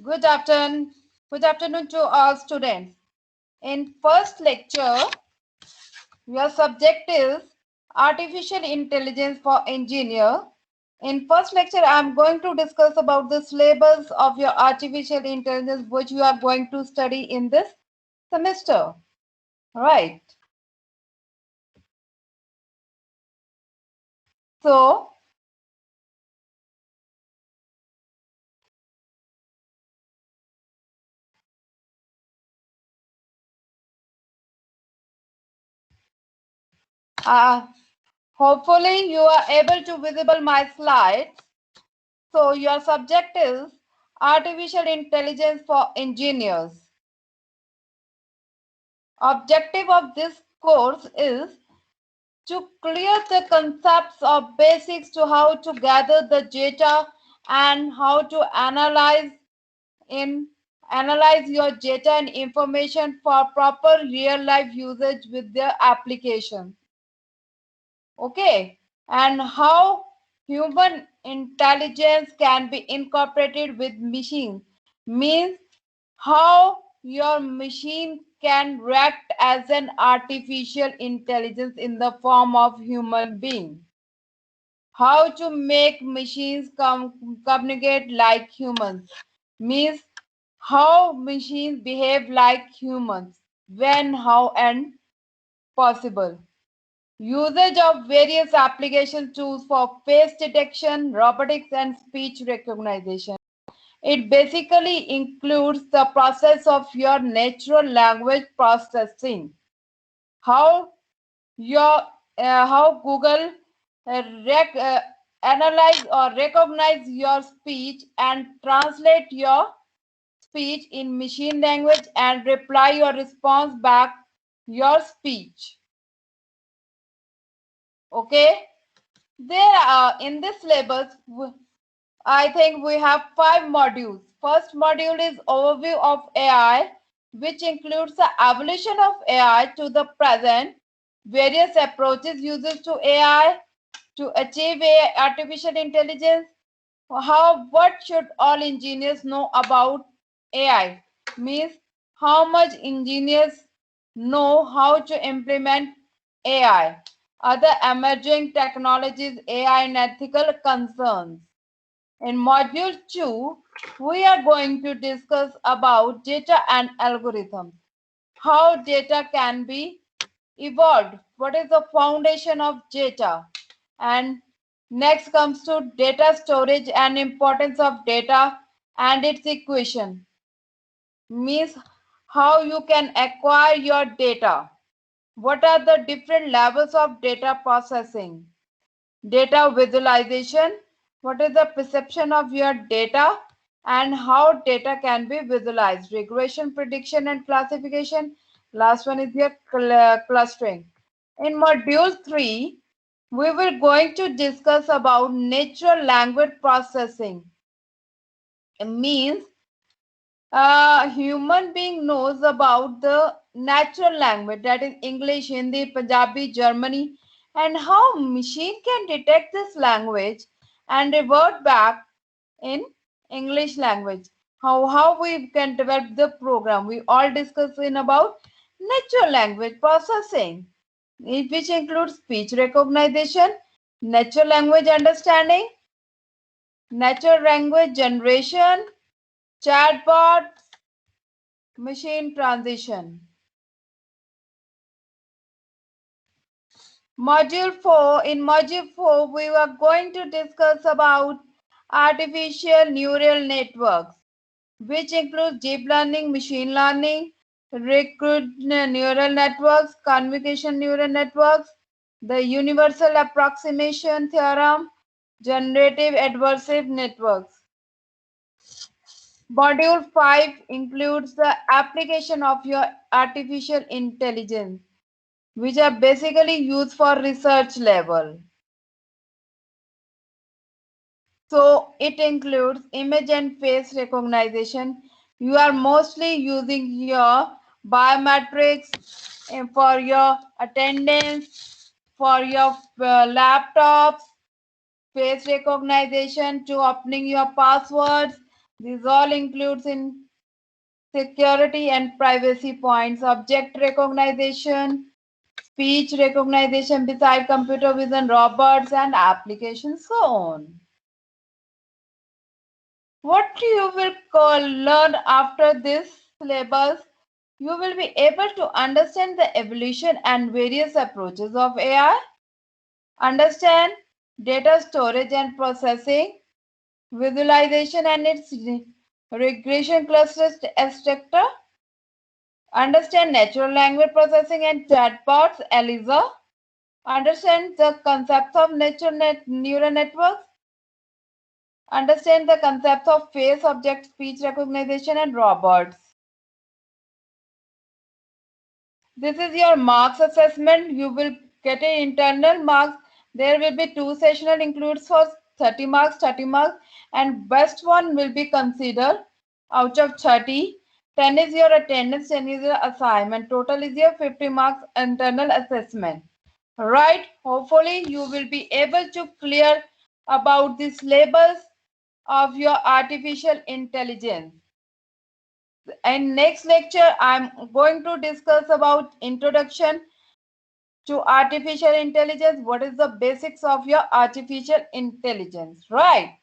Good afternoon. Good afternoon to all students. In first lecture, your subject is Artificial Intelligence for Engineer. In first lecture, I am going to discuss about the syllabus of your Artificial Intelligence which you are going to study in this semester. Right. So, uh, hopefully you are able to visible my slides. So, your subject is Artificial Intelligence for Engineers. Objective of this course is to clear the concepts of basics to how to gather the data and how to analyze your data and information for proper real life usage with their application. Okay, and how human intelligence can be incorporated with machines means how your machine can act as an artificial intelligence in the form of human being. How to make machines communicate like humans means how machines behave like humans, when, how, and possible. Usage of various application tools for face detection, robotics, and speech recognition. It basically includes the process of your natural language processing. How your how Google analyze or recognize your speech and translate your speech in machine language and reply your response back your speech. Okay, there are in this syllabus I think we have 5 modules. First module is overview of AI, which includes the evolution of AI to the present, various approaches used to AI to achieve artificial intelligence, what should all engineers know about AI, means how much engineers know how to implement AI, other emerging technologies, AI and ethical concerns. In module 2, we are going to discuss about data and algorithms, how data can be evolved, what is the foundation of data, and next comes to data storage and importance of data and its equation, means how you can acquire your data, what are the different levels of data processing, data visualization, what is the perception of your data and how data can be visualized, regression, prediction and classification. Last one is your clustering. In module 3, we will going to discuss about natural language processing. It means a human being knows about the natural language, that is English, Hindi, Punjabi, Germany, and how machine can detect this language and revert back in English language. How we can develop the program. We all discuss in about natural language processing, which includes speech recognition, natural language understanding, natural language generation, chatbots, machine transition. Module 4. In Module 4, we are going to discuss about artificial neural networks, which includes deep learning, machine learning, recurrent neural networks, convolutional neural networks, the universal approximation theorem, generative adversarial networks. Module 5 includes the application of your artificial intelligence, which are basically used for research level. So it includes image and face recognition. You are mostly using your biometrics for your attendance, for your laptops, face recognition to opening your passwords, These all includes in security and privacy points, object recognition, speech recognition beside computer vision, robots and applications, so on. What you will learn after this syllabus, you will be able to understand the evolution and various approaches of AI, understand data storage and processing, visualization and its regression cluster structure, understand natural language processing and chatbots, ELIZA, understand the concepts of neural networks, understand the concepts of face object speech recognition and robots. This is your marks assessment. You will get an internal marks. There will be 2 sessional includes for 30 marks, 30 marks, and best one will be considered out of 30. 10 is your attendance, 10 is your assignment. Total is your 50 marks internal assessment. Right? Hopefully you will be able to clear about the syllabus of your artificial intelligence. In next lecture, I'm going to discuss about introduction to artificial intelligence. What is the basics of your artificial intelligence, right?